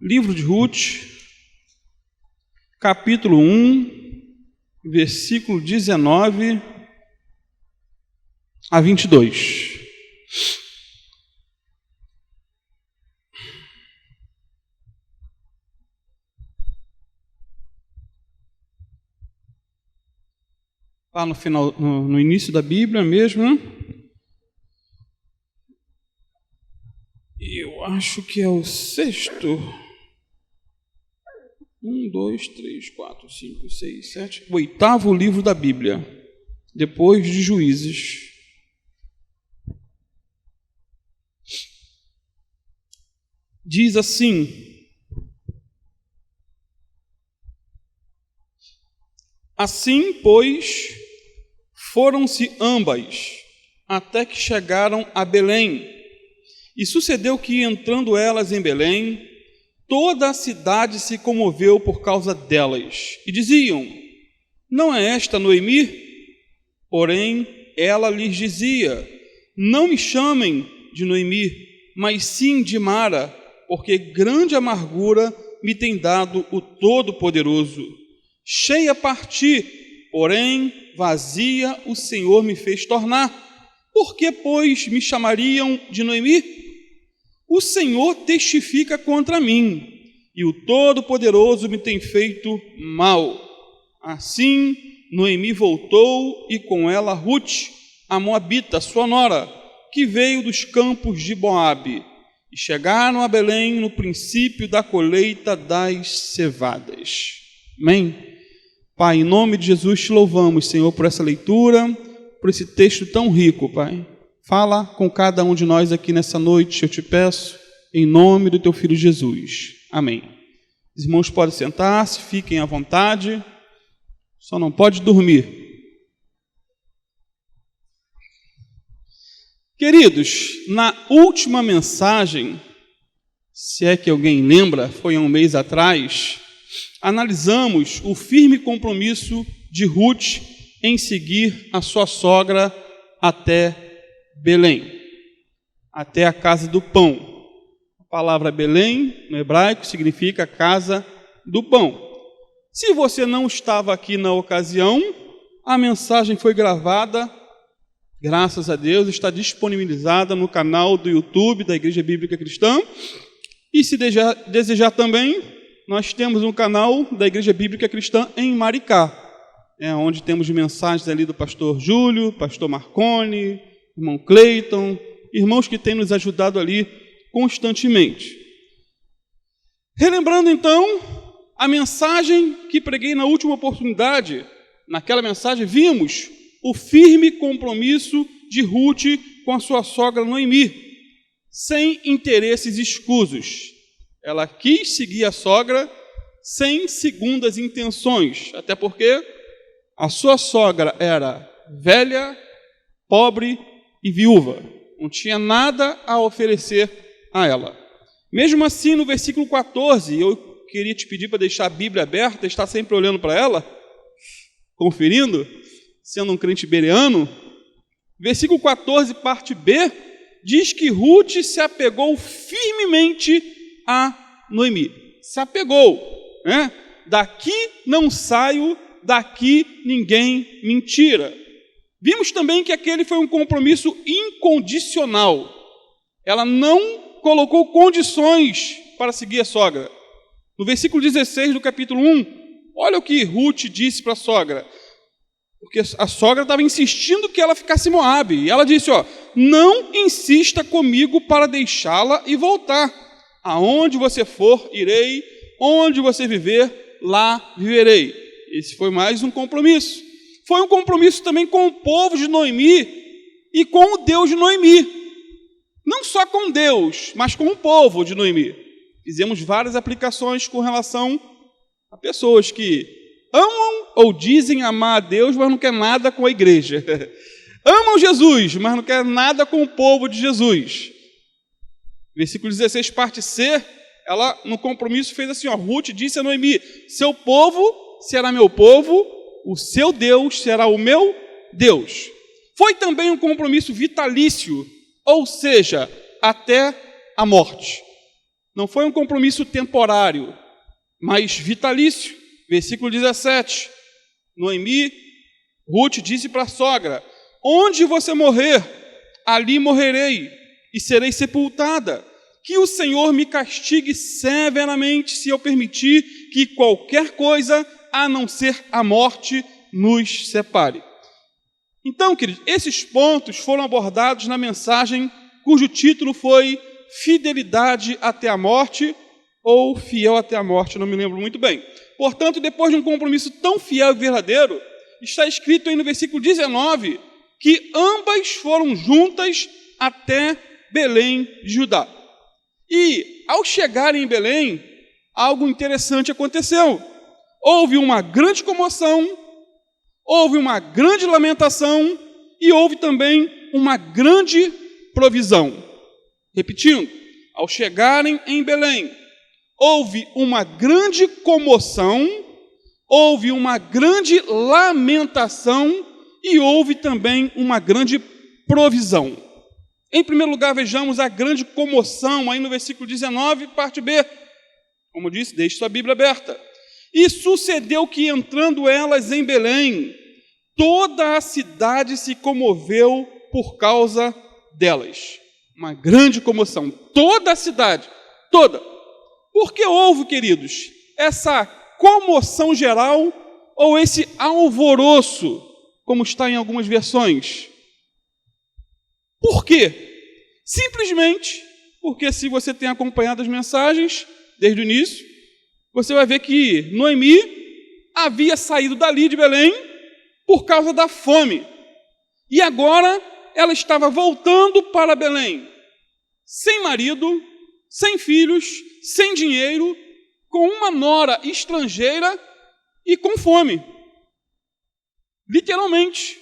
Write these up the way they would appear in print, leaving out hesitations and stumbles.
Livro de Ruth, capítulo 1, versículo 19 a 22. Lá no final, no início da Bíblia mesmo, né? Eu acho que é o sexto. 1, 2, 3, 4, 5, 6, 7. O oitavo livro da Bíblia, depois de Juízes. Diz assim: assim, pois, foram-se ambas, até que chegaram a Belém. E sucedeu que, entrando elas em Belém, toda a cidade se comoveu por causa delas. E diziam: não é esta Noemi? Porém, ela lhes dizia: não me chamem de Noemi, mas sim de Mara, porque grande amargura me tem dado o Todo-Poderoso. Cheia parti, porém vazia o Senhor me fez tornar. Por que, pois, me chamariam de Noemi? O Senhor testifica contra mim, e o Todo-Poderoso me tem feito mal. Assim, Noemi voltou, e com ela Ruth, a moabita, sua nora, que veio dos campos de Moabe, e chegaram a Belém no princípio da colheita das cevadas. Amém? Pai, em nome de Jesus te louvamos, Senhor, por essa leitura, por esse texto tão rico, Pai. Fala com cada um de nós aqui nessa noite, eu te peço, em nome do teu Filho Jesus. Amém. Os irmãos podem sentar-se, fiquem à vontade, só não pode dormir. Queridos, na última mensagem, se é que alguém lembra, foi há um mês atrás, analisamos o firme compromisso de Ruth em seguir a sua sogra até Belém, até a casa do pão. A palavra Belém, no hebraico, significa casa do pão. Se você não estava aqui na ocasião, a mensagem foi gravada, graças a Deus, está disponibilizada no canal do YouTube da Igreja Bíblica Cristã. E se desejar também, nós temos um canal da Igreja Bíblica Cristã em Maricá, onde temos mensagens ali do pastor Júlio, pastor Marconi, irmão Cleiton, irmãos que têm nos ajudado ali constantemente. Relembrando então a mensagem que preguei na última oportunidade, naquela mensagem vimos o firme compromisso de Ruth com a sua sogra Noemi, sem interesses escusos. Ela quis seguir a sogra sem segundas intenções, até porque a sua sogra era velha, pobre e viúva, não tinha nada a oferecer a ela. Mesmo assim, no versículo 14, eu queria te pedir para deixar a Bíblia aberta, estar sempre olhando para ela, conferindo, sendo um crente bereano. Versículo 14, parte B, diz que Ruth se apegou firmemente a Noemi. Se apegou, né? Daqui não saio, daqui ninguém me tira. Vimos também que aquele foi um compromisso incondicional. Ela não colocou condições para seguir a sogra. No versículo 16 do capítulo 1, olha o que Ruth disse para a sogra. Porque a sogra estava insistindo que ela ficasse em Moabe. E ela disse, não insista comigo para deixá-la e voltar. Aonde você for, irei. Onde você viver, lá viverei. Esse foi mais um compromisso. Foi um compromisso também com o povo de Noemi e com o Deus de Noemi. Não só com Deus, mas com o povo de Noemi. Fizemos várias aplicações com relação a pessoas que amam ou dizem amar a Deus, mas não querem nada com a igreja. Amam Jesus, mas não querem nada com o povo de Jesus. Versículo 16, parte C, ela no compromisso fez assim, Ruth disse a Noemi, seu povo será meu povo, o seu Deus será o meu Deus. Foi também um compromisso vitalício, ou seja, até a morte. Não foi um compromisso temporário, mas vitalício. Versículo 17. Noemi, Ruth disse para a sogra: onde você morrer, ali morrerei e serei sepultada. Que o Senhor me castigue severamente se eu permitir que qualquer coisa, a não ser a morte, nos separe. Então, queridos, esses pontos foram abordados na mensagem cujo título foi Fidelidade até a morte, ou Fiel até a morte, não me lembro muito bem. Portanto, depois de um compromisso tão fiel e verdadeiro, está escrito aí no versículo 19, que ambas foram juntas até Belém de Judá. E, ao chegarem em Belém, algo interessante aconteceu. Houve uma grande comoção, houve uma grande lamentação e houve também uma grande provisão. Repetindo, ao chegarem em Belém, houve uma grande comoção, houve uma grande lamentação e houve também uma grande provisão. Em primeiro lugar, vejamos a grande comoção, aí no versículo 19, parte B. Como disse, deixe sua Bíblia aberta. E sucedeu que, entrando elas em Belém, toda a cidade se comoveu por causa delas. Uma grande comoção. Toda a cidade, toda. Por que houve, queridos, essa comoção geral ou esse alvoroço, como está em algumas versões? Por quê? Simplesmente porque, se você tem acompanhado as mensagens desde o início, você vai ver que Noemi havia saído dali de Belém por causa da fome. E agora ela estava voltando para Belém, sem marido, sem filhos, sem dinheiro, com uma nora estrangeira e com fome. Literalmente.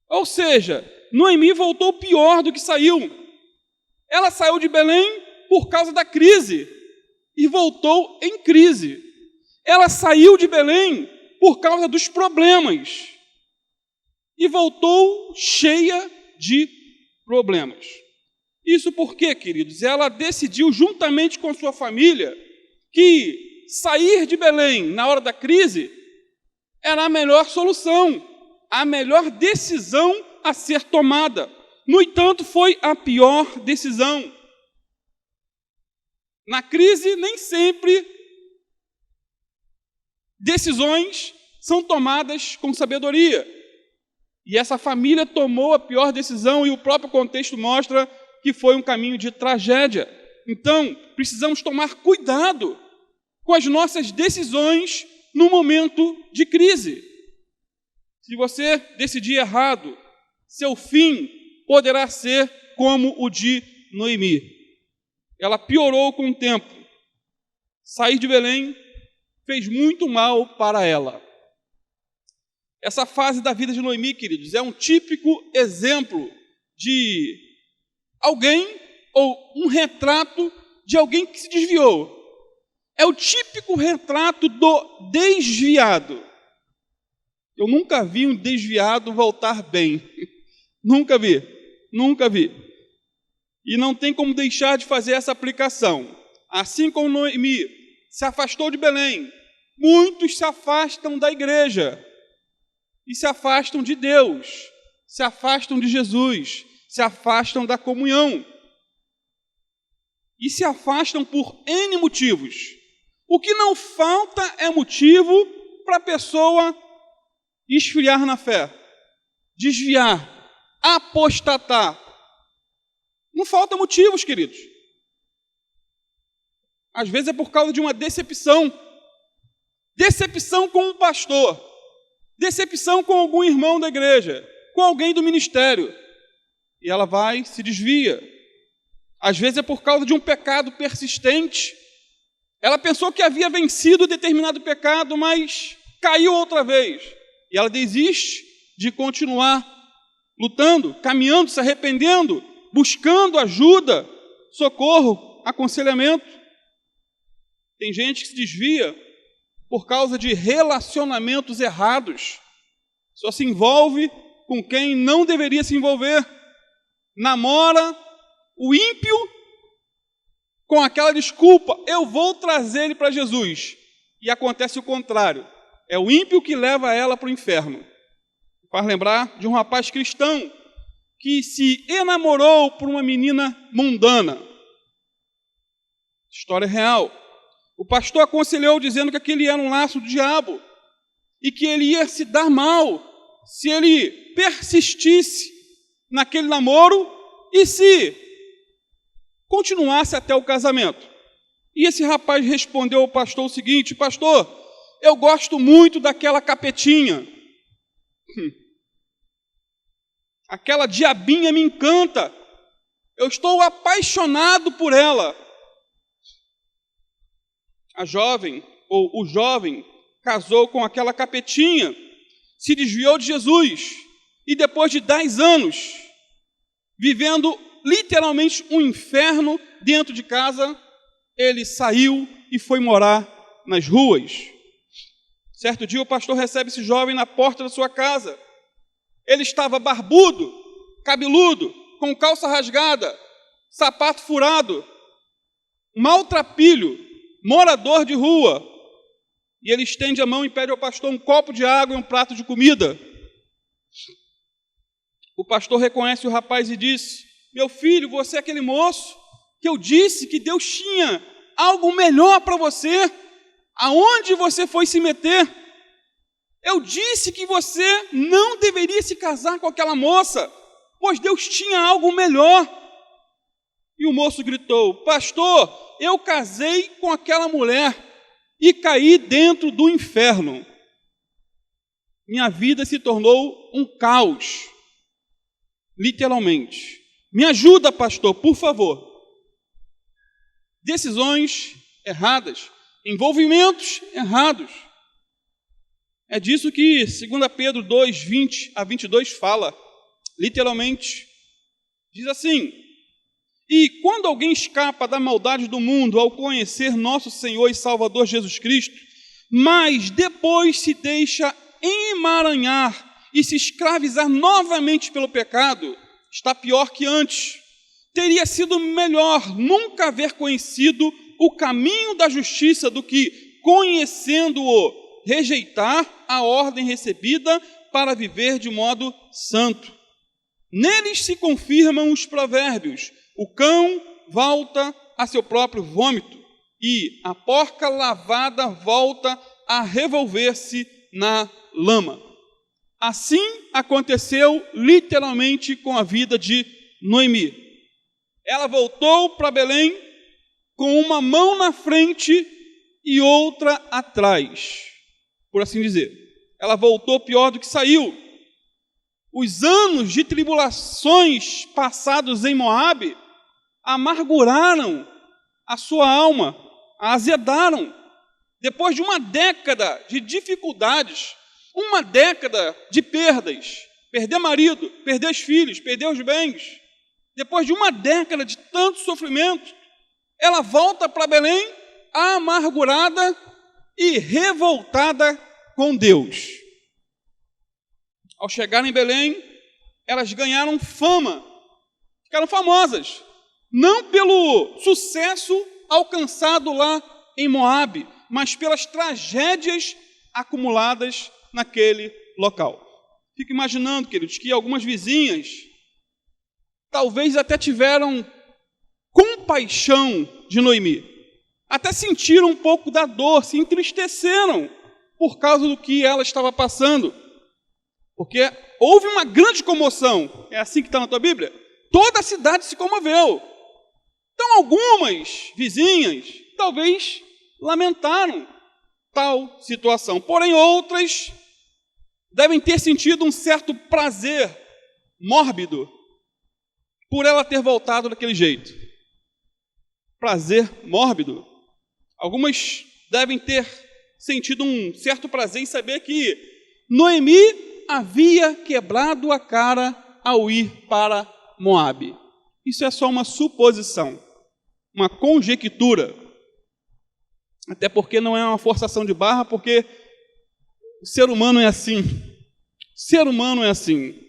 Ou seja, Noemi voltou pior do que saiu. Ela saiu de Belém por causa da crise e voltou em crise. Ela saiu de Belém por causa dos problemas e voltou cheia de problemas. Isso porque, queridos, ela decidiu, juntamente com sua família, que sair de Belém na hora da crise era a melhor solução, a melhor decisão a ser tomada. No entanto, foi a pior decisão. Na crise, nem sempre decisões são tomadas com sabedoria. E essa família tomou a pior decisão e o próprio contexto mostra que foi um caminho de tragédia. Então, precisamos tomar cuidado com as nossas decisões no momento de crise. Se você decidir errado, seu fim poderá ser como o de Noemi. Ela piorou com o tempo. Sair de Belém fez muito mal para ela. Essa fase da vida de Noemi, queridos, é um típico exemplo de alguém ou um retrato de alguém que se desviou. É o típico retrato do desviado. Eu nunca vi um desviado voltar bem. Nunca vi. E não tem como deixar de fazer essa aplicação. Assim como Noemi se afastou de Belém, muitos se afastam da igreja e se afastam de Deus, se afastam de Jesus, se afastam da comunhão e se afastam por N motivos. O que não falta é motivo para a pessoa esfriar na fé, desviar, apostatar. Não falta motivos, queridos. Às vezes é por causa de uma decepção. Decepção com um pastor. Decepção com algum irmão da igreja. Com alguém do ministério. E ela vai, se desvia. Às vezes é por causa de um pecado persistente. Ela pensou que havia vencido determinado pecado, mas caiu outra vez. E ela desiste de continuar lutando, caminhando, se arrependendo, buscando ajuda, socorro, aconselhamento. Tem gente que se desvia por causa de relacionamentos errados. Só se envolve com quem não deveria se envolver. Namora o ímpio com aquela desculpa, eu vou trazer ele para Jesus. E acontece o contrário. É o ímpio que leva ela para o inferno. Faz lembrar de um rapaz cristão que se enamorou por uma menina mundana. História real. O pastor aconselhou dizendo que aquele era um laço do diabo e que ele ia se dar mal se ele persistisse naquele namoro e se continuasse até o casamento. E esse rapaz respondeu ao pastor o seguinte: pastor, eu gosto muito daquela capetinha. Aquela diabinha me encanta. Eu estou apaixonado por ela. A jovem, ou o jovem, casou com aquela capetinha, se desviou de Jesus, e depois de 10 anos, vivendo literalmente um inferno dentro de casa, ele saiu e foi morar nas ruas. Certo dia o pastor recebe esse jovem na porta da sua casa. Ele estava barbudo, cabeludo, com calça rasgada, sapato furado, maltrapilho, morador de rua. E ele estende a mão e pede ao pastor um copo de água e um prato de comida. O pastor reconhece o rapaz e diz: meu filho, você é aquele moço que eu disse que Deus tinha algo melhor para você. Aonde você foi se meter? Eu disse que você não deveria se casar com aquela moça, pois Deus tinha algo melhor. E o moço gritou: pastor, eu casei com aquela mulher e caí dentro do inferno. Minha vida se tornou um caos, literalmente. Me ajuda, pastor, por favor. Decisões erradas, envolvimentos errados. É disso que 2 Pedro 2, 20 a 22 fala, literalmente. Diz assim: e quando alguém escapa da maldade do mundo ao conhecer nosso Senhor e Salvador Jesus Cristo, mas depois se deixa emaranhar e se escravizar novamente pelo pecado, está pior que antes. Teria sido melhor nunca haver conhecido o caminho da justiça do que, conhecendo-o, rejeitar a ordem recebida para viver de modo santo. Neles se confirmam os provérbios: o cão volta a seu próprio vômito e a porca lavada volta a revolver-se na lama. Assim aconteceu literalmente com a vida de Noemi. Ela voltou para Belém com uma mão na frente e outra atrás, por assim dizer. Ela voltou pior do que saiu. Os anos de tribulações passados em Moabe amarguraram a sua alma, a azedaram. Depois de uma década de dificuldades, uma década de perdas, perder marido, perder os filhos, perder os bens, depois de uma década de tanto sofrimento, ela volta para Belém amargurada e revoltada com Deus. Ao chegar em Belém, elas ganharam fama, ficaram famosas, não pelo sucesso alcançado lá em Moabe, mas pelas tragédias acumuladas naquele local. Fico imaginando, queridos, que algumas vizinhas talvez até tiveram compaixão de Noemi, até sentiram um pouco da dor, se entristeceram por causa do que ela estava passando, porque houve uma grande comoção. É assim que está na tua Bíblia? Toda a cidade se comoveu. Então algumas vizinhas talvez lamentaram tal situação, porém outras devem ter sentido um certo prazer mórbido por ela ter voltado daquele jeito. Prazer mórbido. Algumas devem ter sentido um certo prazer em saber que Noemi havia quebrado a cara ao ir para Moabe. Isso é só uma suposição, uma conjectura. Até porque não é uma forçação de barra, porque o ser humano é assim. O ser humano é assim.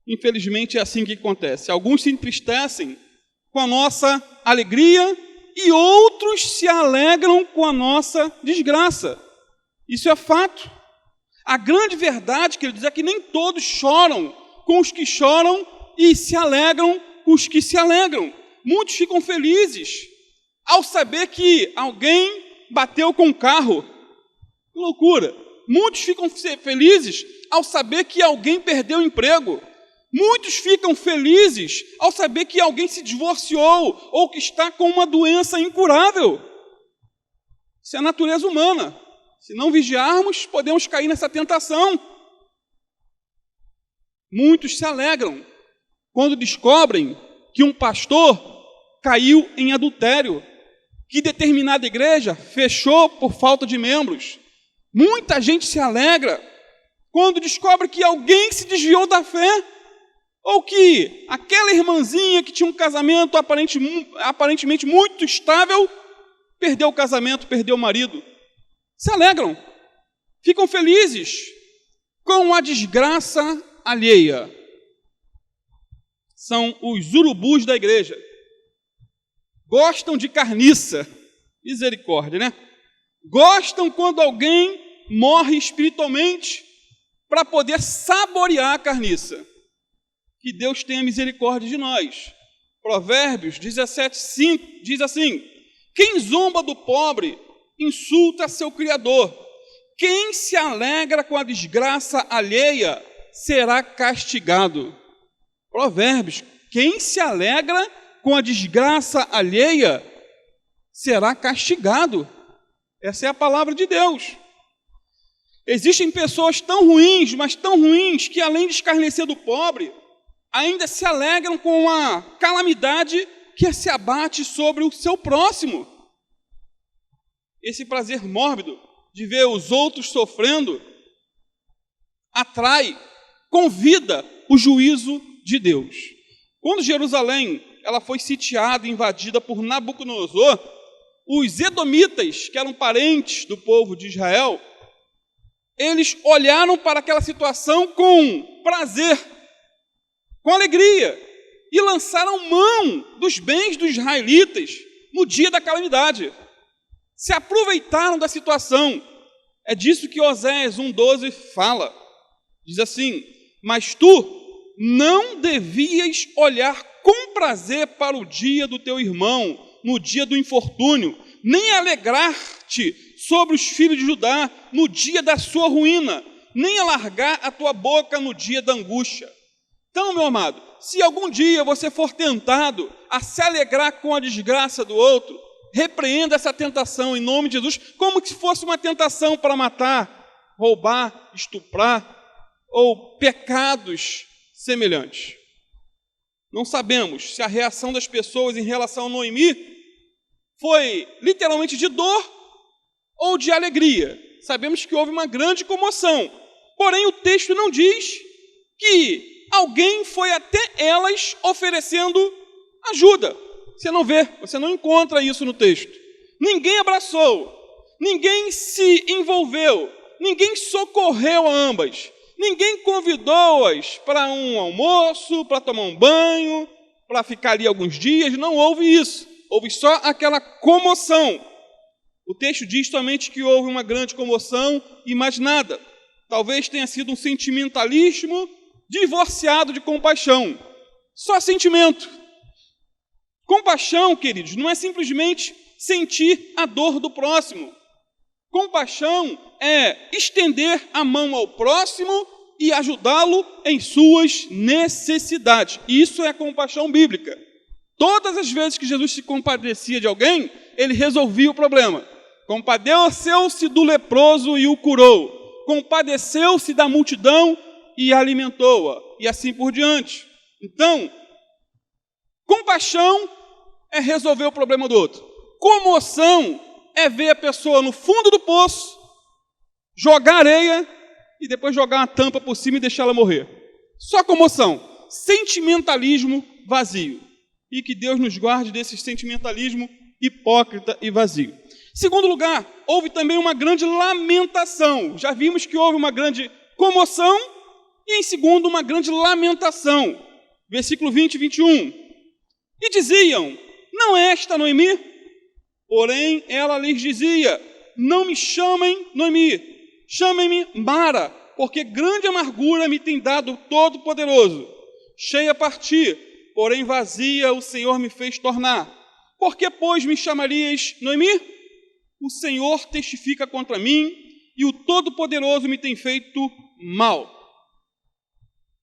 Infelizmente é assim que acontece. Alguns se entristecem com a nossa alegria e outros se alegram com a nossa desgraça. Isso é fato. A grande verdade, queridos, é que nem todos choram com os que choram e se alegram com os que se alegram. Muitos ficam felizes ao saber que alguém bateu com o carro. Que loucura! Muitos ficam felizes ao saber que alguém perdeu o emprego. Muitos ficam felizes ao saber que alguém se divorciou ou que está com uma doença incurável. Isso é a natureza humana. Se não vigiarmos, podemos cair nessa tentação. Muitos se alegram quando descobrem que um pastor caiu em adultério, que determinada igreja fechou por falta de membros. Muita gente se alegra quando descobre que alguém se desviou da fé, ou que aquela irmãzinha que tinha um casamento aparentemente muito estável, perdeu o casamento, perdeu o marido. Se alegram, ficam felizes com a desgraça alheia. São os urubus da igreja. Gostam de carniça, misericórdia, né? Gostam quando alguém morre espiritualmente para poder saborear a carniça. Que Deus tenha misericórdia de nós. Provérbios 17:5 diz assim: quem zomba do pobre insulta seu Criador. Quem se alegra com a desgraça alheia será castigado. Provérbios: quem se alegra com a desgraça alheia será castigado. Essa é a palavra de Deus. Existem pessoas tão ruins, mas tão ruins, que além de escarnecer do pobre, ainda se alegram com a calamidade que se abate sobre o seu próximo. Esse prazer mórbido de ver os outros sofrendo atrai, convida o juízo de Deus. Quando Jerusalém ela foi sitiada e invadida por Nabucodonosor, os edomitas, que eram parentes do povo de Israel, eles olharam para aquela situação com prazer, com alegria, e lançaram mão dos bens dos israelitas no dia da calamidade. Se aproveitaram da situação. É disso que Oséias 1:12 fala. Diz assim: mas tu não devias olhar com prazer para o dia do teu irmão, no dia do infortúnio, nem alegrar-te sobre os filhos de Judá no dia da sua ruína, nem alargar a tua boca no dia da angústia. Então, meu amado, se algum dia você for tentado a se alegrar com a desgraça do outro, repreenda essa tentação em nome de Jesus, como se fosse uma tentação para matar, roubar, estuprar, ou pecados semelhantes. Não sabemos se a reação das pessoas em relação a Noemi foi literalmente de dor ou de alegria. Sabemos que houve uma grande comoção, porém o texto não diz que alguém foi até elas oferecendo ajuda. Você não vê, você não encontra isso no texto. Ninguém abraçou, ninguém se envolveu, ninguém socorreu a ambas, ninguém convidou-as para um almoço, para tomar um banho, para ficar ali alguns dias. Não houve isso, houve só aquela comoção. O texto diz somente que houve uma grande comoção e mais nada. Talvez tenha sido um sentimentalismo divorciado de compaixão. Só sentimento. Compaixão, queridos, não é simplesmente sentir a dor do próximo. Compaixão é estender a mão ao próximo e ajudá-lo em suas necessidades. Isso é a compaixão bíblica. Todas as vezes que Jesus se compadecia de alguém, ele resolvia o problema. Compadeceu-se do leproso e o curou. Compadeceu-se da multidão e alimentou-a. E assim por diante. Então, compaixão é resolver o problema do outro. Comoção é ver a pessoa no fundo do poço, jogar areia e depois jogar uma tampa por cima e deixar ela morrer. Só comoção. Sentimentalismo vazio. E que Deus nos guarde desse sentimentalismo hipócrita e vazio. Segundo lugar, houve também uma grande lamentação. Já vimos que houve uma grande comoção e, em segundo, uma grande lamentação. Versículo 20 e 21. E diziam: não é esta Noemi? Porém, ela lhes dizia: não me chamem Noemi, chamem-me Mara, porque grande amargura me tem dado o Todo-Poderoso. Cheia parti, porém vazia o Senhor me fez tornar. Por que, pois, me chamarias Noemi? O Senhor testifica contra mim, e o Todo-Poderoso me tem feito mal.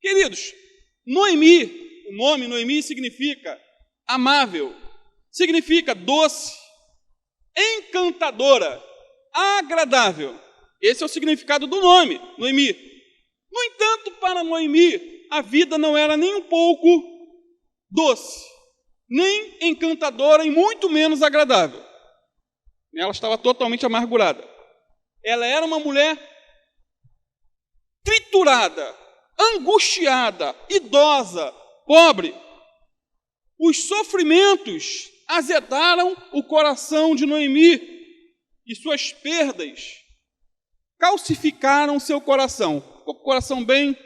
Queridos, Noemi, o nome Noemi significa amável, significa doce, encantadora, agradável. Esse é o significado do nome, Noemi. No entanto, para Noemi, a vida não era nem um pouco doce, nem encantadora e muito menos agradável. Ela estava totalmente amargurada. Ela era uma mulher triturada, angustiada, idosa, pobre. Os sofrimentos azedaram o coração de Noemi e suas perdas calcificaram seu coração. O coração bem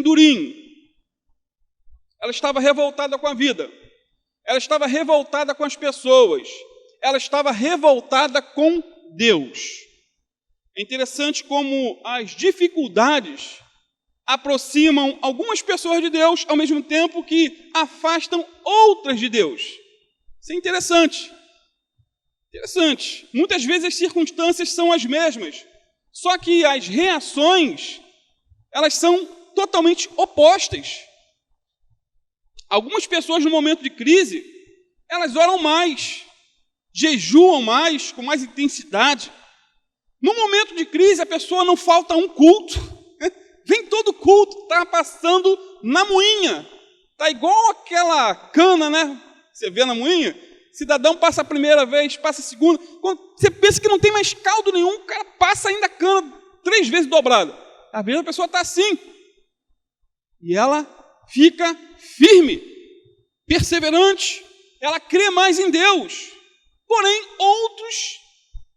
durinho. Ela estava revoltada com a vida. Ela estava revoltada com as pessoas. Ela estava revoltada com Deus. É interessante como as dificuldades aproximam algumas pessoas de Deus, ao mesmo tempo que afastam outras de Deus. Isso é interessante. Interessante. Muitas vezes as circunstâncias são as mesmas, só que as reações, elas são totalmente opostas. Algumas pessoas no momento de crise, elas oram mais, jejuam mais, com mais intensidade. No momento de crise, a pessoa não falta um culto. Vem todo culto, está passando na moinha. Está igual aquela cana, né? Você vê na moinha, cidadão passa a primeira vez, passa a segunda. Quando você pensa que não tem mais caldo nenhum, o cara passa ainda a cana 3 vezes dobrada. Às vezes a pessoa está assim. E ela fica firme, perseverante. Ela crê mais em Deus. Porém, outros,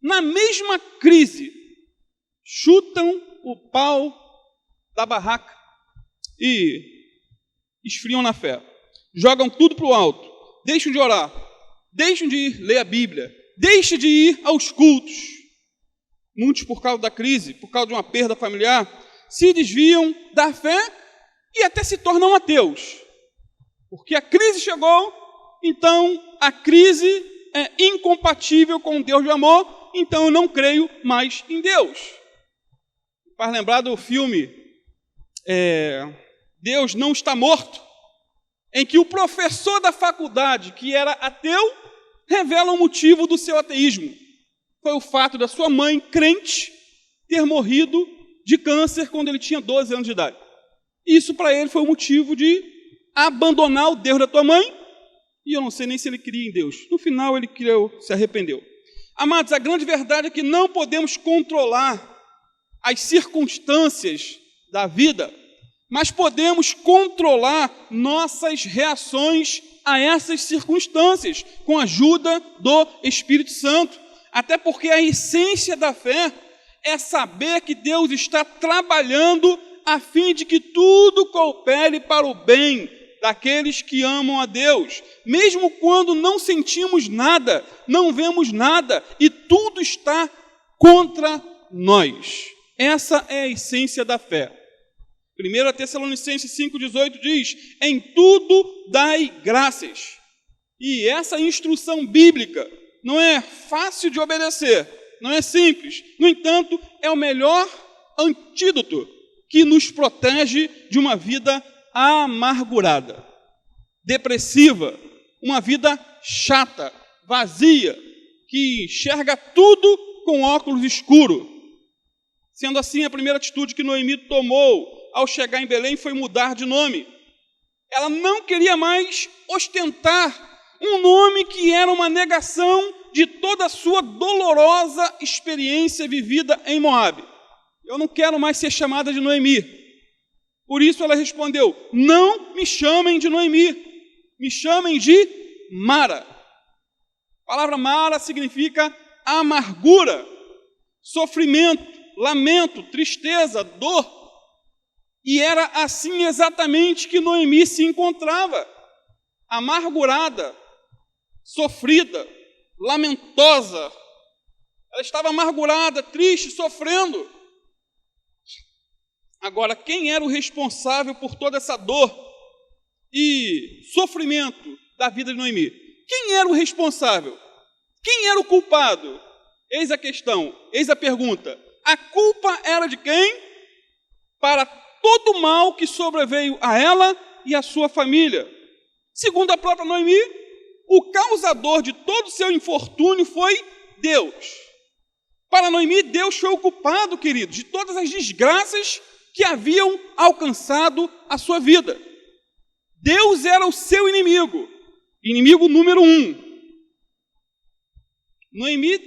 na mesma crise, chutam o pau da barraca e esfriam na fé. Jogam tudo para o alto. Deixam de orar. Deixam de ler a Bíblia. Deixam de ir aos cultos. Muitos, por causa da crise, por causa de uma perda familiar, se desviam da fé e até se tornam ateus. Porque a crise chegou, então a crise é incompatível com o Deus de amor, então eu não creio mais em Deus. Faz lembrar do filme Deus Não Está Morto, em que o professor da faculdade, que era ateu, revela o motivo do seu ateísmo. Foi o fato da sua mãe, crente, ter morrido de câncer quando ele tinha 12 anos de idade. Isso para ele foi o motivo de abandonar o Deus da tua mãe, e eu não sei nem se ele cria em Deus. No final ele se arrependeu. Amados, a grande verdade é que não podemos controlar as circunstâncias da vida, mas podemos controlar nossas reações a essas circunstâncias, com a ajuda do Espírito Santo. Até porque a essência da fé é saber que Deus está trabalhando a fim de que tudo coopere para o bem daqueles que amam a Deus, mesmo quando não sentimos nada, não vemos nada e tudo está contra nós. Essa é a essência da fé. 1 Tessalonicenses 5,18 diz: em tudo dai graças. E essa instrução bíblica não é fácil de obedecer, não é simples. No entanto, é o melhor antídoto que nos protege de uma vida amargurada, depressiva, uma vida chata, vazia, que enxerga tudo com óculos escuros. Sendo assim, a primeira atitude que Noemi tomou ao chegar em Belém foi mudar de nome. Ela não queria mais ostentar um nome que era uma negação de toda a sua dolorosa experiência vivida em Moabe. Eu não quero mais ser chamada de Noemi. Por isso ela respondeu: não me chamem de Noemi, me chamem de Mara. A palavra Mara significa amargura, sofrimento, lamento, tristeza, dor. E era assim exatamente que Noemi se encontrava, amargurada, sofrida, lamentosa, ela estava amargurada, triste, sofrendo. Agora, quem era o responsável por toda essa dor e sofrimento da vida de Noemi? Quem era o responsável? Quem era o culpado? Eis a questão, eis a pergunta. A culpa era de quem? Para todo o mal que sobreveio a ela e a sua família. Segundo a própria Noemi, o causador de todo o seu infortúnio foi Deus. Para Noemi, Deus foi o culpado, querido, de todas as desgraças que haviam alcançado a sua vida. Deus era o seu inimigo, inimigo número 1. Noemi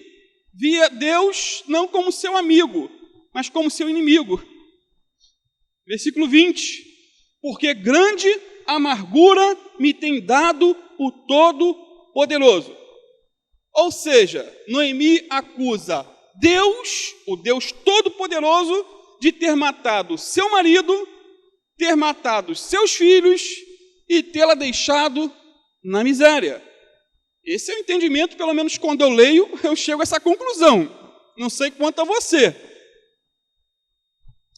via Deus não como seu amigo, mas como seu inimigo. Versículo 20. Porque grande amargura me tem dado o Todo-Poderoso. Ou seja, Noemi acusa Deus, o Deus Todo-Poderoso, de ter matado seu marido, ter matado seus filhos e tê-la deixado na miséria. Esse é o entendimento, pelo menos quando eu leio, eu chego a essa conclusão. Não sei quanto a você.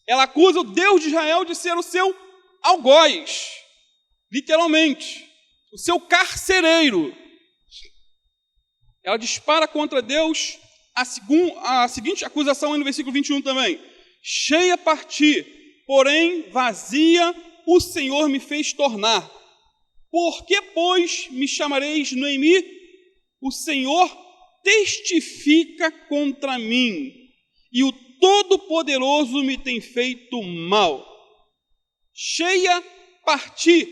Ela acusa o Deus de Israel de ser o seu algoz, literalmente, o seu carcereiro. Ela dispara contra Deus a seguinte acusação aí no versículo 21 também. Cheia parti, porém vazia o Senhor me fez tornar. Por que, pois, me chamareis Noemi? O Senhor testifica contra mim, e o Todo-Poderoso me tem feito mal. Cheia parti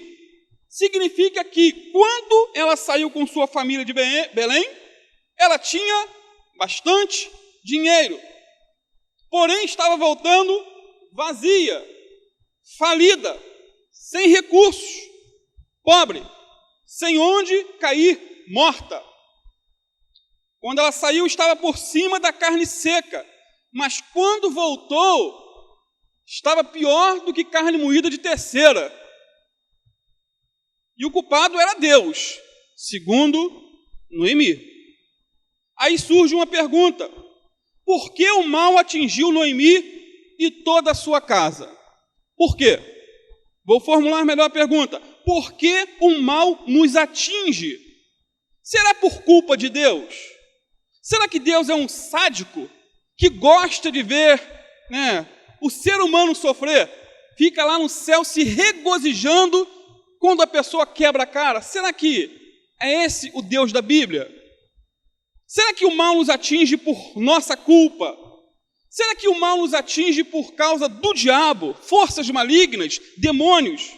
significa que quando ela saiu com sua família de Belém, ela tinha bastante dinheiro. Porém, estava voltando vazia, falida, sem recursos, pobre, sem onde cair morta. Quando ela saiu, estava por cima da carne seca, mas quando voltou, estava pior do que carne moída de terceira. E o culpado era Deus, segundo Noemi. Aí surge uma pergunta. Por que o mal atingiu Noemi e toda a sua casa? Por quê? Vou formular melhor a pergunta. Por que o mal nos atinge? Será por culpa de Deus? Será que Deus é um sádico que gosta de ver, o ser humano sofrer? Fica lá no céu se regozijando quando a pessoa quebra a cara? Será que é esse o Deus da Bíblia? Será que o mal nos atinge por nossa culpa? Será que o mal nos atinge por causa do diabo, forças malignas, demônios?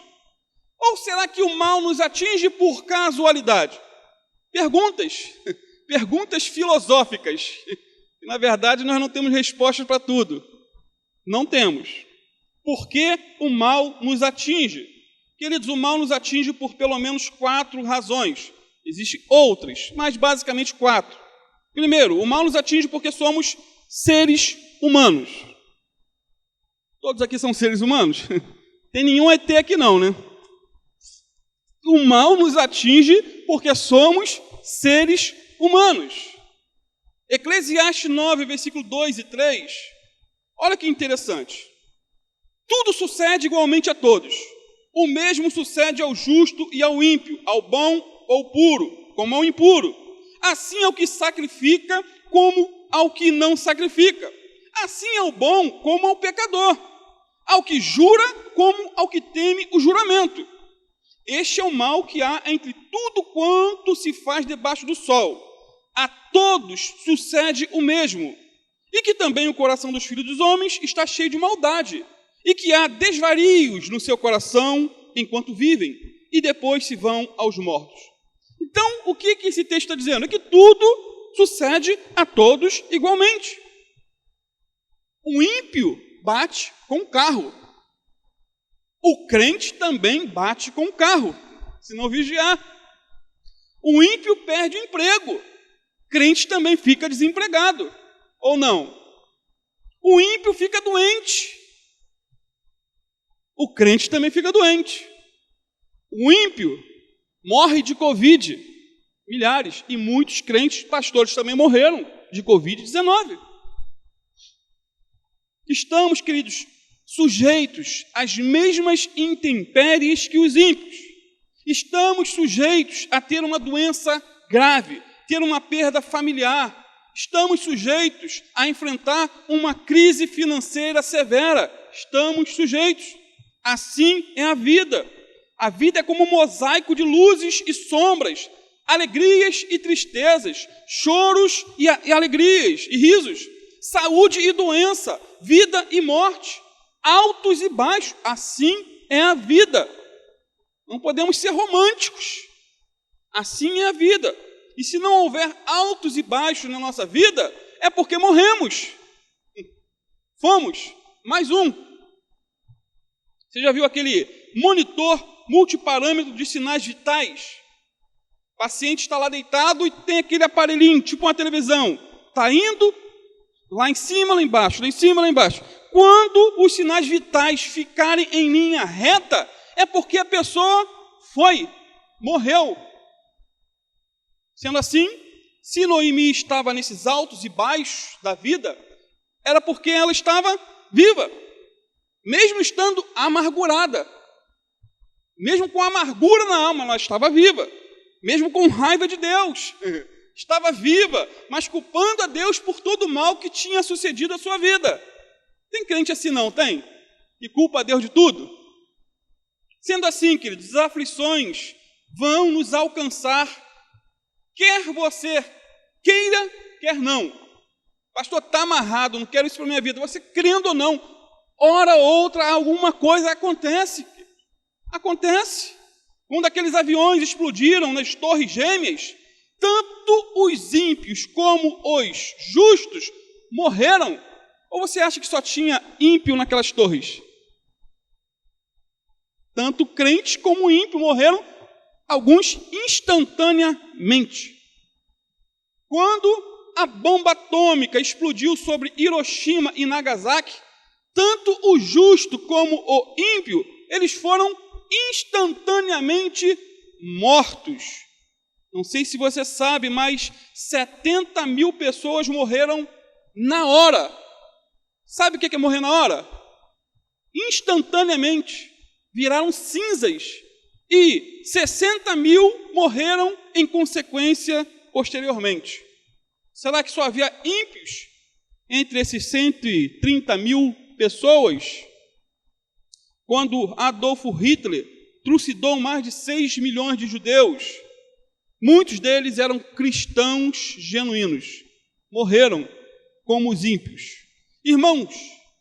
Ou será que o mal nos atinge por casualidade? Perguntas filosóficas. Na verdade, nós não temos respostas para tudo. Não temos. Por que o mal nos atinge? Queridos, o mal nos atinge por pelo menos 4 razões. Existem outras, mas basicamente 4. Primeiro, o mal nos atinge porque somos seres humanos. Todos aqui são seres humanos? Tem nenhum ET aqui não, né? O mal nos atinge porque somos seres humanos. Eclesiastes 9, versículo 2 e 3. Olha que interessante. Tudo sucede igualmente a todos. O mesmo sucede ao justo e ao ímpio, ao bom ou puro, como ao impuro. Assim ao que sacrifica, como ao que não sacrifica. Assim ao bom, como ao pecador. Ao que jura, como ao que teme o juramento. Este é o mal que há entre tudo quanto se faz debaixo do sol. A todos sucede o mesmo. E que também o coração dos filhos dos homens está cheio de maldade. E que há desvarios no seu coração enquanto vivem. E depois se vão aos mortos. Então, o que esse texto está dizendo? É que tudo sucede a todos igualmente. O ímpio bate com o carro. O crente também bate com o carro, se não vigiar. O ímpio perde o emprego. Crente também fica desempregado. Ou não? O ímpio fica doente. O crente também fica doente. O ímpio morre de Covid. Milhares. E muitos crentes, pastores também morreram de Covid-19. Estamos, queridos, sujeitos às mesmas intempéries que os ímpios. Estamos sujeitos a ter uma doença grave, ter uma perda familiar. Estamos sujeitos a enfrentar uma crise financeira severa. Estamos sujeitos. Assim é a vida. A vida é como um mosaico de luzes e sombras, alegrias e tristezas, choros e alegrias e risos, saúde e doença, vida e morte, altos e baixos. Assim é a vida. Não podemos ser românticos. Assim é a vida. E se não houver altos e baixos na nossa vida, é porque morremos. Fomos. Mais um. Você já viu aquele monitor multiparâmetro de sinais vitais? O paciente está lá deitado e tem aquele aparelhinho, tipo uma televisão. Está indo lá em cima, lá embaixo, lá em cima, lá embaixo. Quando os sinais vitais ficarem em linha reta, é porque a pessoa morreu. Sendo assim, se Noemi estava nesses altos e baixos da vida, era porque ela estava viva, mesmo estando amargurada, mesmo com amargura na alma, ela estava viva, mesmo com raiva de Deus, estava viva, mas culpando a Deus por todo o mal que tinha sucedido à sua vida. Tem crente assim não, tem? Que culpa a Deus de tudo? Sendo assim, queridos, as aflições vão nos alcançar, quer você queira, quer não. Pastor, está amarrado, não quero isso para a minha vida. Você crendo ou não, hora ou outra, alguma coisa acontece. Acontece. Quando aqueles aviões explodiram nas Torres Gêmeas, tanto os ímpios como os justos morreram. Ou você acha que só tinha ímpio naquelas torres? Tanto crentes como ímpios morreram, alguns instantaneamente. Quando a bomba atômica explodiu sobre Hiroshima e Nagasaki, tanto o justo como o ímpio, eles foram instantaneamente mortos. Não sei se você sabe, mas 70 mil pessoas morreram na hora. Sabe o que é morrer na hora? Instantaneamente. Viraram cinzas. E 60 mil morreram em consequência posteriormente. Será que só havia ímpios entre esses 130 mil pessoas? Quando Adolfo Hitler trucidou mais de 6 milhões de judeus, muitos deles eram cristãos genuínos. Morreram como os ímpios. Irmãos,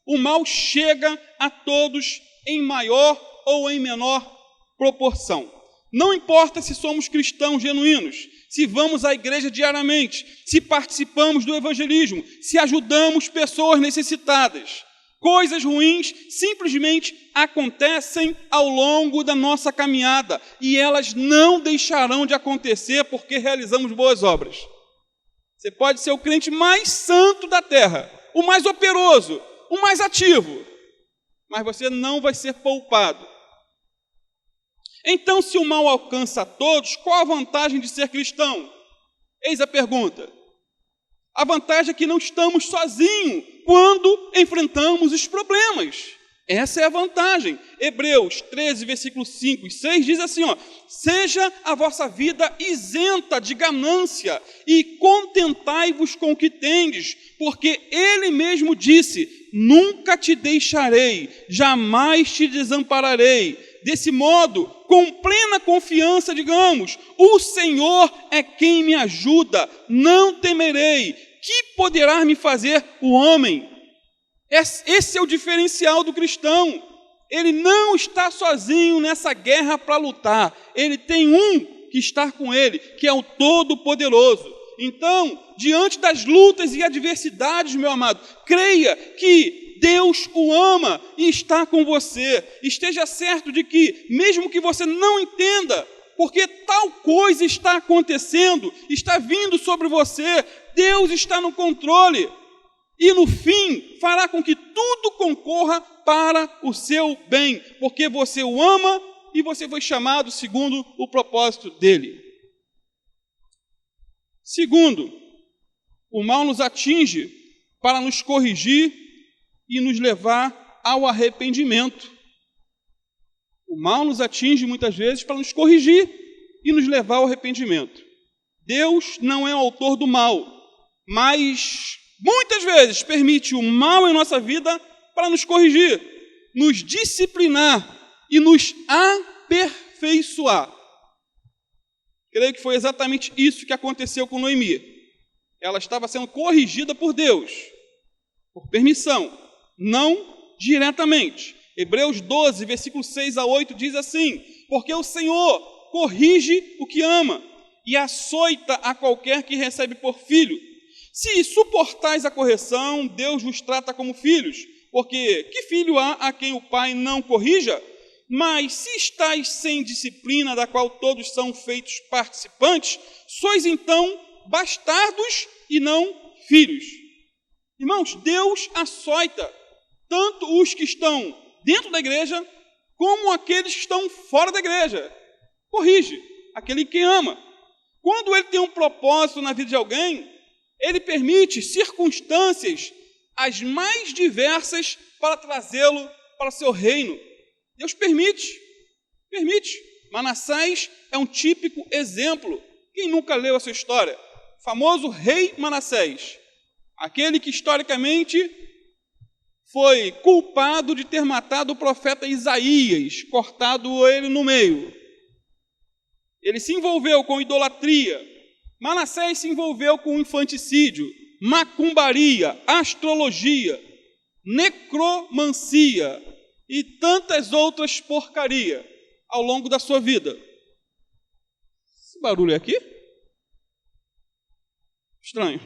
o mal chega a todos em maior ou em menor proporção. Não importa se somos cristãos genuínos, se vamos à igreja diariamente, se participamos do evangelismo, se ajudamos pessoas necessitadas. Coisas ruins simplesmente acontecem ao longo da nossa caminhada e elas não deixarão de acontecer porque realizamos boas obras. Você pode ser o crente mais santo da terra, o mais operoso, o mais ativo, mas você não vai ser poupado. Então, se o mal alcança a todos, qual a vantagem de ser cristão? Eis a pergunta. A vantagem é que não estamos sozinhos quando enfrentamos os problemas. Essa é a vantagem. Hebreus 13, versículos 5 e 6 diz assim, seja a vossa vida isenta de ganância e contentai-vos com o que tendes, porque ele mesmo disse, nunca te deixarei, jamais te desampararei. Desse modo, com plena confiança, digamos, o Senhor é quem me ajuda, não temerei. Que poderá me fazer o homem? Esse é o diferencial do cristão. Ele não está sozinho nessa guerra para lutar. Ele tem um que está com ele, que é o Todo-Poderoso. Então, diante das lutas e adversidades, meu amado, creia que Deus o ama e está com você. Esteja certo de que, mesmo que você não entenda, porque tal coisa está acontecendo, está vindo sobre você, Deus está no controle. E no fim, fará com que tudo concorra para o seu bem, porque você o ama e você foi chamado segundo o propósito dele. Segundo, o mal nos atinge para nos corrigir e nos levar ao arrependimento. O mal nos atinge muitas vezes para nos corrigir e nos levar ao arrependimento. Deus não é o autor do mal, mas muitas vezes permite o mal em nossa vida para nos corrigir, nos disciplinar e nos aperfeiçoar. Creio que foi exatamente isso que aconteceu com Noemi. Ela estava sendo corrigida por Deus, por permissão, não diretamente. Hebreus 12, versículos 6 a 8 diz assim: porque o Senhor corrige o que ama e açoita a qualquer que recebe por filho. Se suportais a correção, Deus vos trata como filhos, porque que filho há a quem o pai não corrija? Mas se estáis sem disciplina, da qual todos são feitos participantes, sois então bastardos e não filhos. Irmãos, Deus açoita tanto os que estão dentro da igreja, como aqueles que estão fora da igreja. Corrige aquele que ama. Quando ele tem um propósito na vida de alguém, ele permite circunstâncias as mais diversas para trazê-lo para o seu reino. Deus permite. Manassés é um típico exemplo. Quem nunca leu essa história? O famoso rei Manassés, aquele que historicamente foi culpado de ter matado o profeta Isaías, cortado ele no meio. Ele se envolveu com idolatria. Manassés se envolveu com infanticídio, macumbaria, astrologia, necromancia e tantas outras porcarias ao longo da sua vida. Esse barulho é aqui? Estranho.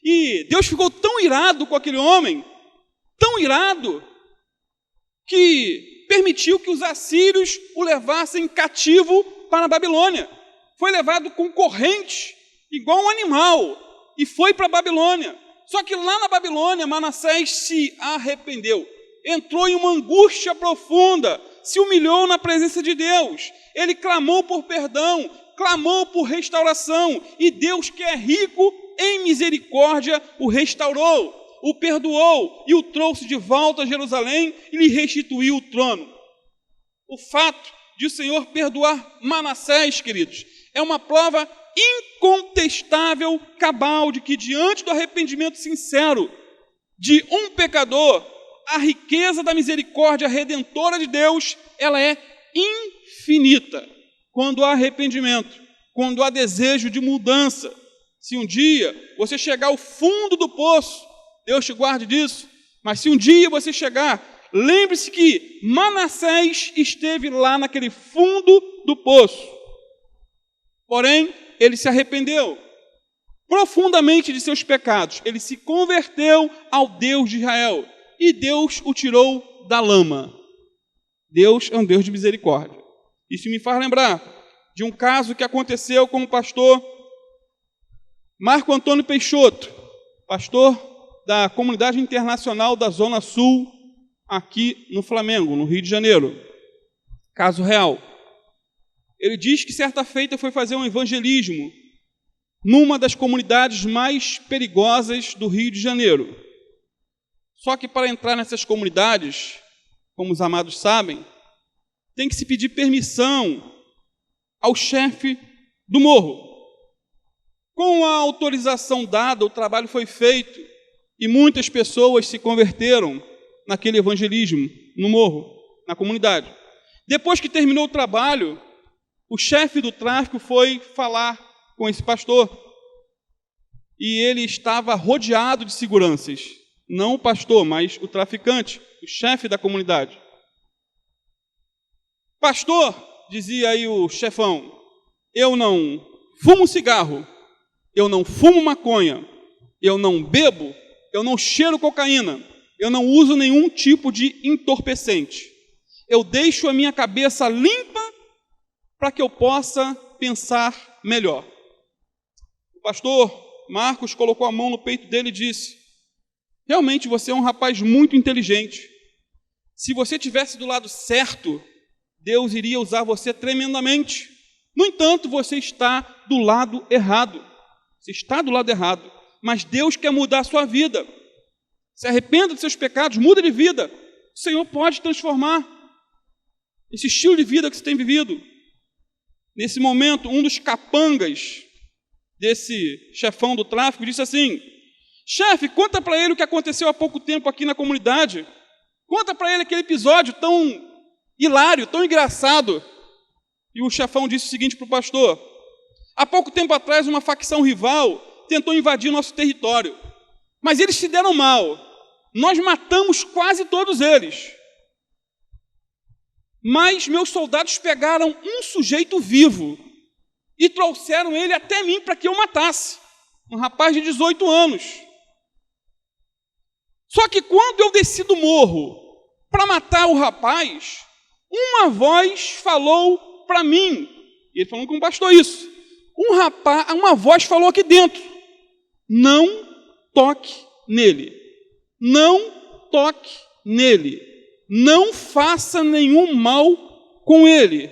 E Deus ficou tão irado com aquele homem, tão irado, que permitiu que os assírios o levassem cativo para a Babilônia. Foi levado com corrente, igual um animal, e foi para a Babilônia. Só que lá na Babilônia, Manassés se arrependeu, entrou em uma angústia profunda, se humilhou na presença de Deus. Ele clamou por perdão, clamou por restauração, e Deus, que é rico em misericórdia, o restaurou, o perdoou e o trouxe de volta a Jerusalém e lhe restituiu o trono. O fato de o Senhor perdoar Manassés, queridos, é uma prova incontestável, cabal, de que diante do arrependimento sincero de um pecador, a riqueza da misericórdia redentora de Deus, ela é infinita. Quando há arrependimento, quando há desejo de mudança. Se um dia você chegar ao fundo do poço, Deus te guarde disso, mas se um dia você chegar, lembre-se que Manassés esteve lá naquele fundo do poço. Porém, ele se arrependeu profundamente de seus pecados. Ele se converteu ao Deus de Israel e Deus o tirou da lama. Deus é um Deus de misericórdia. Isso me faz lembrar de um caso que aconteceu com o pastor Marco Antônio Peixoto, pastor da Comunidade Internacional da Zona Sul, aqui no Flamengo, no Rio de Janeiro. Caso real. Ele diz que certa feita foi fazer um evangelismo numa das comunidades mais perigosas do Rio de Janeiro. Só que para entrar nessas comunidades, como os amados sabem, tem que se pedir permissão ao chefe do morro. Com a autorização dada, o trabalho foi feito e muitas pessoas se converteram naquele evangelismo, no morro, na comunidade. Depois que terminou o trabalho, o chefe do tráfico foi falar com esse pastor e ele estava rodeado de seguranças. Não o pastor, mas o traficante, o chefe da comunidade. Pastor, dizia aí o chefão, eu não fumo cigarro, eu não fumo maconha, eu não bebo, eu não cheiro cocaína, eu não uso nenhum tipo de entorpecente. Eu deixo a minha cabeça limpa para que eu possa pensar melhor. O pastor Marcos colocou a mão no peito dele e disse, realmente você é um rapaz muito inteligente. Se você estivesse do lado certo, Deus iria usar você tremendamente. No entanto, você está do lado errado. Você está do lado errado, mas Deus quer mudar a sua vida. Se arrependa dos seus pecados, muda de vida. O Senhor pode transformar esse estilo de vida que você tem vivido. Nesse momento, um dos capangas desse chefão do tráfico disse assim: chefe, conta para ele o que aconteceu há pouco tempo aqui na comunidade. Conta para ele aquele episódio tão hilário, tão engraçado. E o chefão disse o seguinte para o pastor: há pouco tempo atrás, uma facção rival tentou invadir nosso território, mas eles se deram mal. Nós matamos quase todos eles. Mas meus soldados pegaram um sujeito vivo e trouxeram ele até mim para que eu matasse. Um rapaz de 18 anos. Só que quando eu desci do morro para matar o rapaz, uma voz falou para mim. Ele falou com o pastor isso. Uma voz falou aqui dentro: não toque nele. Não toque nele. Não faça nenhum mal com ele.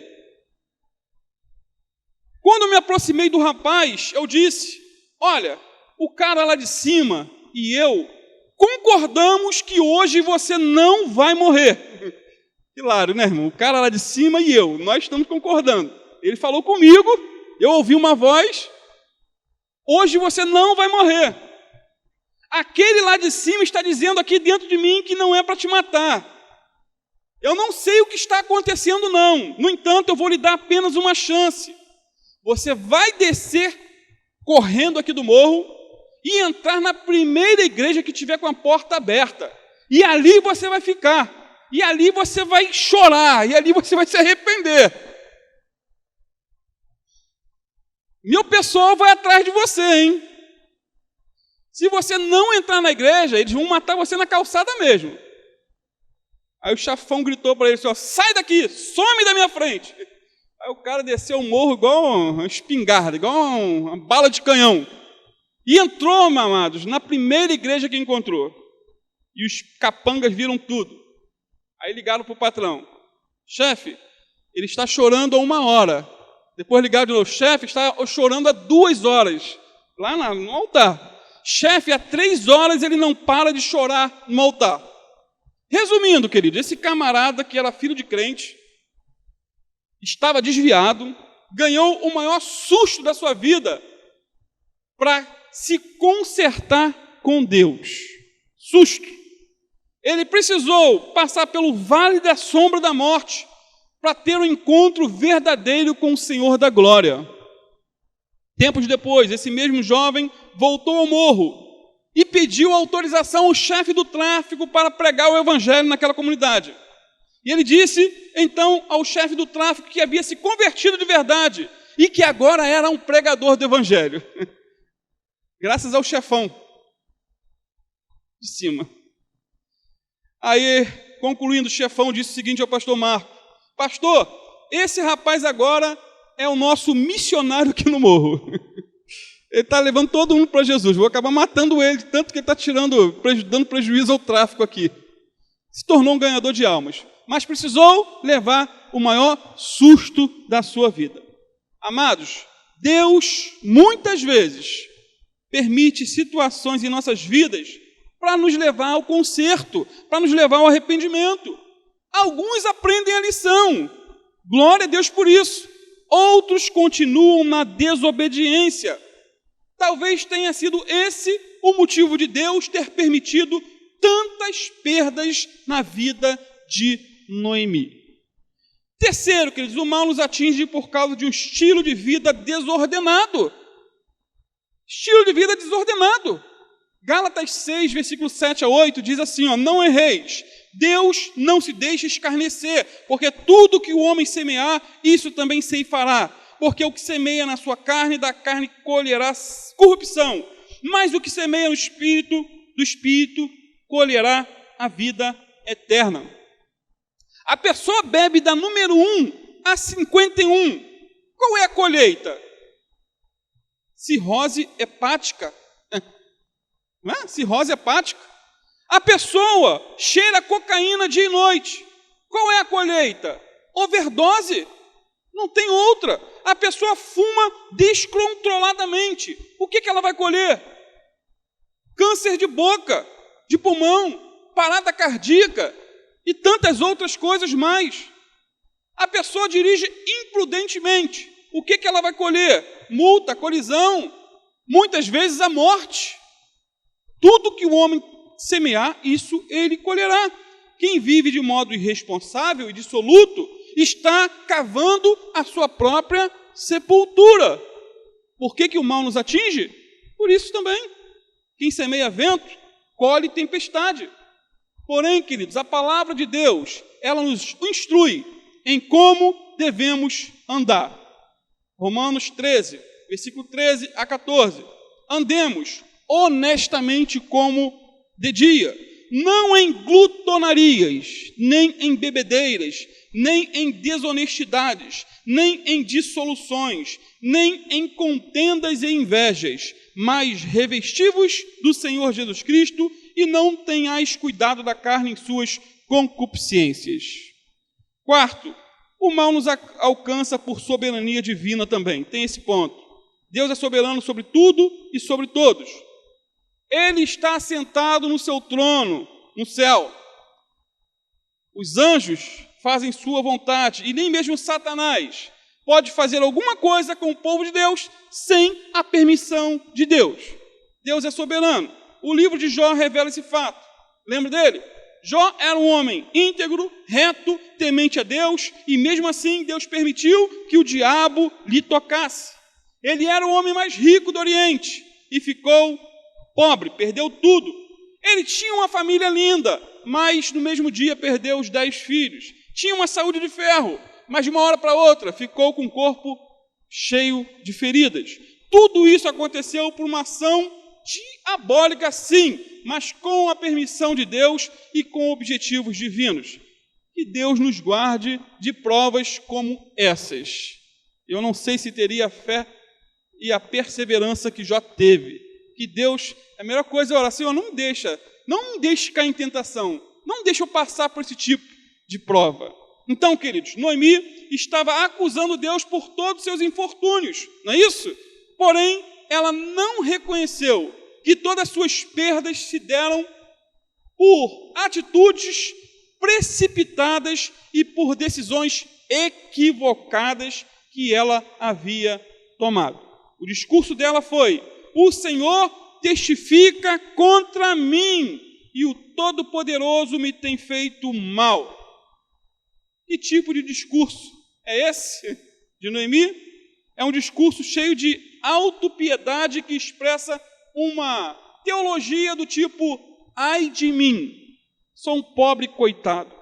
Quando eu me aproximei do rapaz, eu disse: olha, o cara lá de cima e eu concordamos que hoje você não vai morrer. Hilário, né, irmão? O cara lá de cima e eu, nós estamos concordando. Ele falou comigo, eu ouvi uma voz: hoje você não vai morrer. Aquele lá de cima está dizendo aqui dentro de mim que não é para te matar. Eu não sei o que está acontecendo, não. No entanto, eu vou lhe dar apenas uma chance. Você vai descer correndo aqui do morro e entrar na primeira igreja que tiver com a porta aberta. E ali você vai ficar. E ali você vai chorar. E ali você vai se arrepender. Meu pessoal vai atrás de você, hein? Se você não entrar na igreja, eles vão matar você na calçada mesmo. Aí o chefão gritou para ele assim: ó, sai daqui, some da minha frente. Aí o cara desceu o morro igual uma espingarda, igual uma bala de canhão. E entrou, amados, na primeira igreja que encontrou. E os capangas viram tudo. Aí ligaram para o patrão: chefe, ele está chorando há 1 hora. Depois ligaram de novo: chefe, está chorando há 2 horas. Lá no altar. Chefe, há 3 horas ele não para de chorar no altar. Resumindo, querido, esse camarada que era filho de crente, estava desviado, ganhou o maior susto da sua vida para se consertar com Deus. Susto. Ele precisou passar pelo vale da sombra da morte para ter um encontro verdadeiro com o Senhor da glória. Tempos depois, esse mesmo jovem voltou ao morro e pediu autorização ao chefe do tráfico para pregar o evangelho naquela comunidade. E ele disse, então, ao chefe do tráfico que havia se convertido de verdade e que agora era um pregador do evangelho. Graças ao chefão de cima. Aí, concluindo, o chefão disse o seguinte ao pastor Marco: pastor, esse rapaz agora é o nosso missionário aqui no morro. Ele está levando todo mundo para Jesus. Vou acabar matando ele, tanto que ele está dando prejuízo ao tráfico aqui. Se tornou um ganhador de almas. Mas precisou levar o maior susto da sua vida. Amados, Deus, muitas vezes, permite situações em nossas vidas para nos levar ao conserto, para nos levar ao arrependimento. Alguns aprendem a lição. Glória a Deus por isso. Outros continuam na desobediência. Talvez tenha sido esse o motivo de Deus ter permitido tantas perdas na vida de Noemi. Terceiro, queridos, o mal nos atinge por causa de um estilo de vida desordenado. Estilo de vida desordenado. Gálatas 6, versículo 7 a 8, diz assim, ó: não erreis, Deus não se deixa escarnecer, porque tudo que o homem semear, isso também ceifará. Porque o que semeia na sua carne, da carne colherá corrupção. Mas o que semeia no Espírito, do Espírito colherá a vida eterna. A pessoa bebe da número 1 a 51. Qual é a colheita? Cirrose hepática. Não é? Cirrose hepática. A pessoa cheira cocaína dia e noite. Qual é a colheita? Overdose. Não tem outra. A pessoa fuma descontroladamente. O que ela vai colher? Câncer de boca, de pulmão, parada cardíaca e tantas outras coisas mais. A pessoa dirige imprudentemente. O que ela vai colher? Multa, colisão, muitas vezes a morte. Tudo que o homem semear, isso ele colherá. Quem vive de modo irresponsável e dissoluto está cavando a sua própria sepultura. Por que o mal nos atinge? Por isso também. Quem semeia vento, colhe tempestade. Porém, queridos, a palavra de Deus, ela nos instrui em como devemos andar. Romanos 13, versículo 13 a 14. Andemos honestamente como de dia, não em glutonarias, nem em bebedeiras, nem em desonestidades, nem em dissoluções, nem em contendas e invejas, mas revestivos do Senhor Jesus Cristo e não tenhais cuidado da carne em suas concupiscências. Quarto, o mal nos alcança por soberania divina também. Tem esse ponto. Deus é soberano sobre tudo e sobre todos. Ele está assentado no seu trono, no céu. Os anjos fazem sua vontade, e nem mesmo Satanás pode fazer alguma coisa com o povo de Deus sem a permissão de Deus. Deus é soberano. O livro de Jó revela esse fato. Lembra dele? Jó era um homem íntegro, reto, temente a Deus, e mesmo assim Deus permitiu que o diabo lhe tocasse. Ele era o homem mais rico do Oriente e ficou pobre, perdeu tudo. Ele tinha uma família linda, mas no mesmo dia perdeu os 10 filhos. Tinha uma saúde de ferro, mas de uma hora para outra ficou com o corpo cheio de feridas. Tudo isso aconteceu por uma ação diabólica, sim, mas com a permissão de Deus e com objetivos divinos. Que Deus nos guarde de provas como essas. Eu não sei se teria a fé e a perseverança que Jó teve. Que Deus, a melhor coisa é orar, Senhor, não me deixe cair em tentação, não deixe eu passar por esse tipo de prova. Então, queridos, Noemi estava acusando Deus por todos os seus infortúnios, não é isso? Porém, ela não reconheceu que todas as suas perdas se deram por atitudes precipitadas e por decisões equivocadas que ela havia tomado. O discurso dela foi: o Senhor testifica contra mim e o Todo-Poderoso me tem feito mal. Que tipo de discurso é esse de Noemi? É um discurso cheio de autopiedade que expressa uma teologia do tipo: ai de mim, sou um pobre coitado.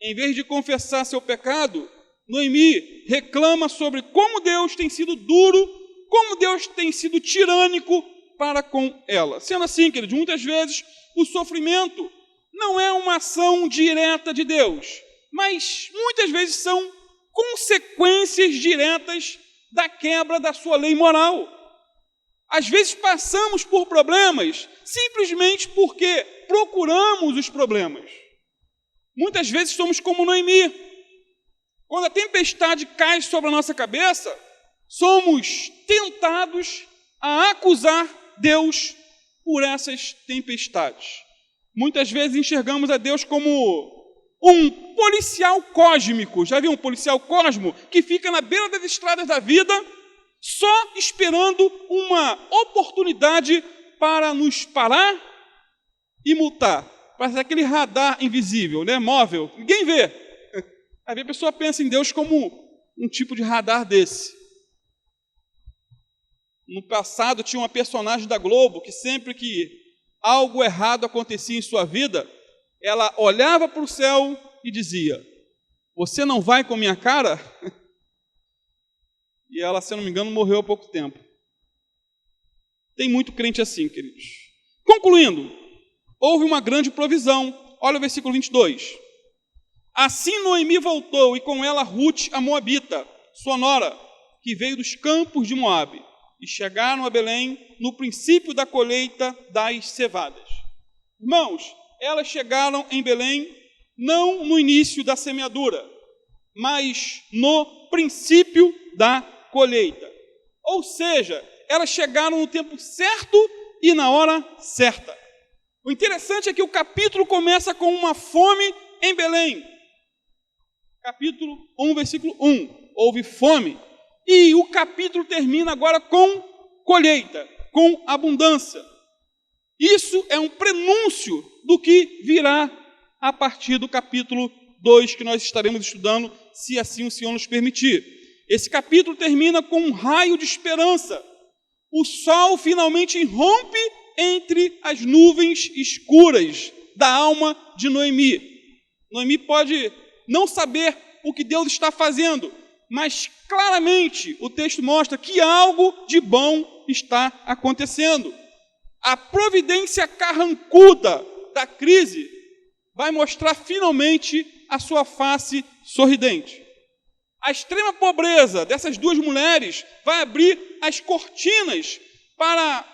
Em vez de confessar seu pecado, Noemi reclama sobre como Deus tem sido duro, como Deus tem sido tirânico para com ela. Sendo assim, queridos, muitas vezes o sofrimento não é uma ação direta de Deus, mas muitas vezes são consequências diretas da quebra da sua lei moral. Às vezes passamos por problemas simplesmente porque procuramos os problemas. Muitas vezes somos como Noemi. Quando a tempestade cai sobre a nossa cabeça, somos tentados a acusar Deus por essas tempestades. Muitas vezes enxergamos a Deus como um policial cósmico. Já viu um policial cósmico que fica na beira das estradas da vida só esperando uma oportunidade para nos parar e multar? Parece aquele radar invisível, né? Móvel. Ninguém vê. Aí a pessoa pensa em Deus como um tipo de radar desse. No passado tinha uma personagem da Globo que sempre que algo errado acontecia em sua vida, ela olhava para o céu e dizia: você não vai com minha cara? E ela, se eu não me engano, morreu há pouco tempo. Tem muito crente assim, queridos. Concluindo, houve uma grande provisão. Olha o versículo 22. Assim Noemi voltou, e com ela Ruth, a moabita, sua nora, que veio dos campos de Moabe, e chegaram a Belém no princípio da colheita das cevadas. Irmãos, elas chegaram em Belém não no início da semeadura, mas no princípio da colheita. Ou seja, elas chegaram no tempo certo e na hora certa. O interessante é que o capítulo começa com uma fome em Belém. Capítulo 1, versículo 1. Houve fome. E o capítulo termina agora com colheita, com abundância. Isso é um prenúncio do que virá a partir do capítulo 2, que nós estaremos estudando, se assim o Senhor nos permitir. Esse capítulo termina com um raio de esperança. O sol finalmente irrompe entre as nuvens escuras da alma de Noemi. Noemi pode não saber o que Deus está fazendo, mas claramente o texto mostra que algo de bom está acontecendo. A providência carrancuda da crise vai mostrar finalmente a sua face sorridente. A extrema pobreza dessas duas mulheres vai abrir as cortinas para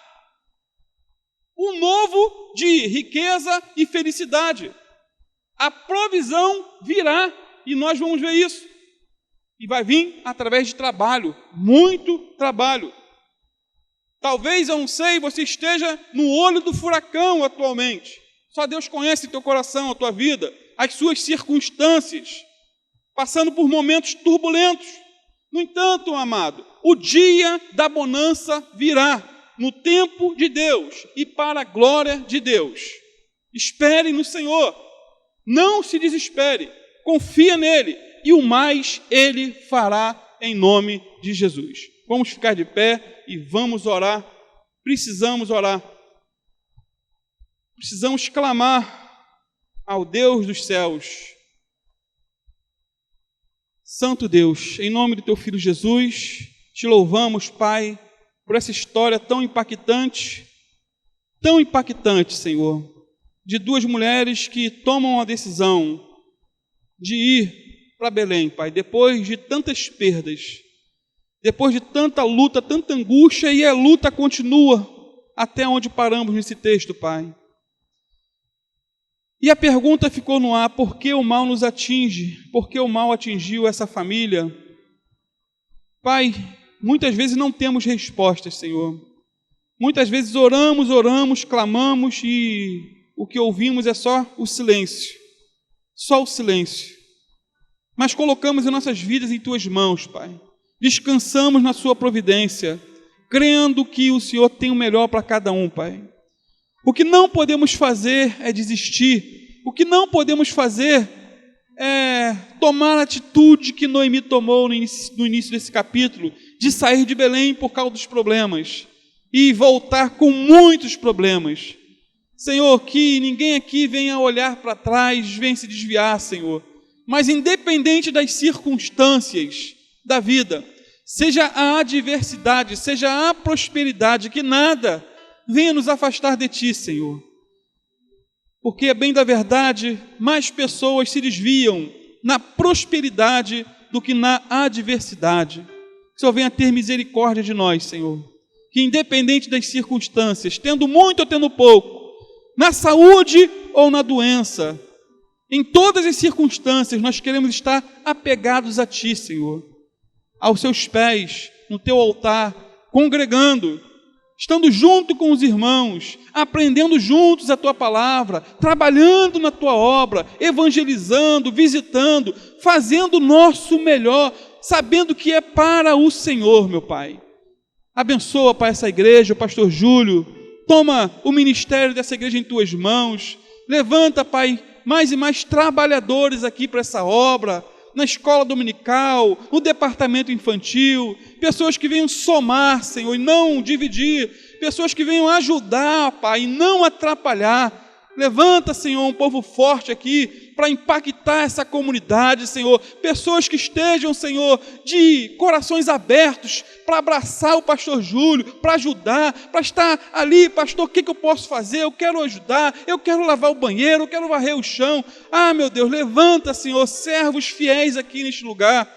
o novo de riqueza e felicidade. A provisão virá e nós vamos ver isso. E vai vir através de trabalho, muito trabalho. Talvez, eu não sei, você esteja no olho do furacão atualmente. Só Deus conhece teu coração, a tua vida, as suas circunstâncias, passando por momentos turbulentos. No entanto, amado, o dia da bonança virá no tempo de Deus e para a glória de Deus. Espere no Senhor, não se desespere, confia nele e o mais ele fará em nome de Jesus. Vamos ficar de pé e vamos orar. Precisamos orar. Precisamos clamar ao Deus dos céus. Santo Deus, em nome do teu Filho Jesus, te louvamos, Pai, por essa história tão impactante, Senhor, de duas mulheres que tomam a decisão de ir para Belém, Pai, depois de tantas perdas, depois de tanta luta, tanta angústia, e a luta continua até onde paramos nesse texto, Pai. E a pergunta ficou no ar: por que o mal nos atinge? Por que o mal atingiu essa família? Pai, muitas vezes não temos respostas, Senhor. Muitas vezes oramos, clamamos e o que ouvimos é só o silêncio. Só o silêncio. Mas colocamos as nossas vidas em Tuas mãos, Pai. Descansamos na Sua providência, crendo que o Senhor tem o melhor para cada um, Pai. O que não podemos fazer é desistir. O que não podemos fazer é tomar a atitude que Noemi tomou no início desse capítulo, de sair de Belém por causa dos problemas e voltar com muitos problemas. Senhor, que ninguém aqui venha olhar para trás, venha se desviar, Senhor. Mas independente das circunstâncias da vida, seja a adversidade, seja a prosperidade, que nada venha nos afastar de Ti, Senhor. Porque, bem da verdade, mais pessoas se desviam na prosperidade do que na adversidade. Que o Senhor venha ter misericórdia de nós, Senhor. Que independente das circunstâncias, tendo muito ou tendo pouco, na saúde ou na doença, em todas as circunstâncias, nós queremos estar apegados a Ti, Senhor. Aos Seus pés, no Teu altar, congregando, estando junto com os irmãos, aprendendo juntos a Tua palavra, trabalhando na Tua obra, evangelizando, visitando, fazendo o nosso melhor, sabendo que é para o Senhor, meu Pai. Abençoa, Pai, essa igreja, o pastor Júlio, toma o ministério dessa igreja em Tuas mãos, levanta, Pai, mais e mais trabalhadores aqui para essa obra, na escola dominical, no departamento infantil, pessoas que venham somar, Senhor, e não dividir, pessoas que venham ajudar, Pai, e não atrapalhar. Levanta, Senhor, um povo forte aqui para impactar essa comunidade, Senhor. Pessoas que estejam, Senhor, de corações abertos para abraçar o pastor Júlio, para ajudar, para estar ali, pastor, o que eu posso fazer? Eu quero ajudar, eu quero lavar o banheiro, eu quero varrer o chão. Ah, meu Deus, levanta, Senhor, servos fiéis aqui neste lugar,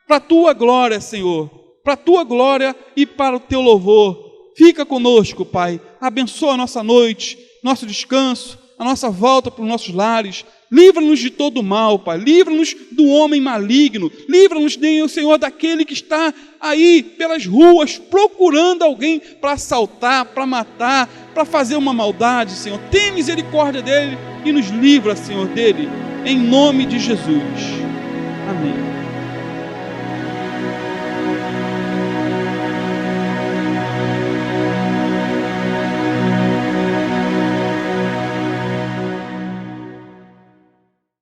para a Tua glória, Senhor, para a Tua glória e para o Teu louvor. Fica conosco, Pai, abençoa a nossa noite, nosso descanso, a nossa volta para os nossos lares. Livra-nos de todo mal, Pai. Livra-nos do homem maligno. Livra-nos, Senhor, daquele que está aí pelas ruas procurando alguém para assaltar, para matar, para fazer uma maldade, Senhor. Tem misericórdia dele e nos livra, Senhor, dele. Em nome de Jesus. Amém.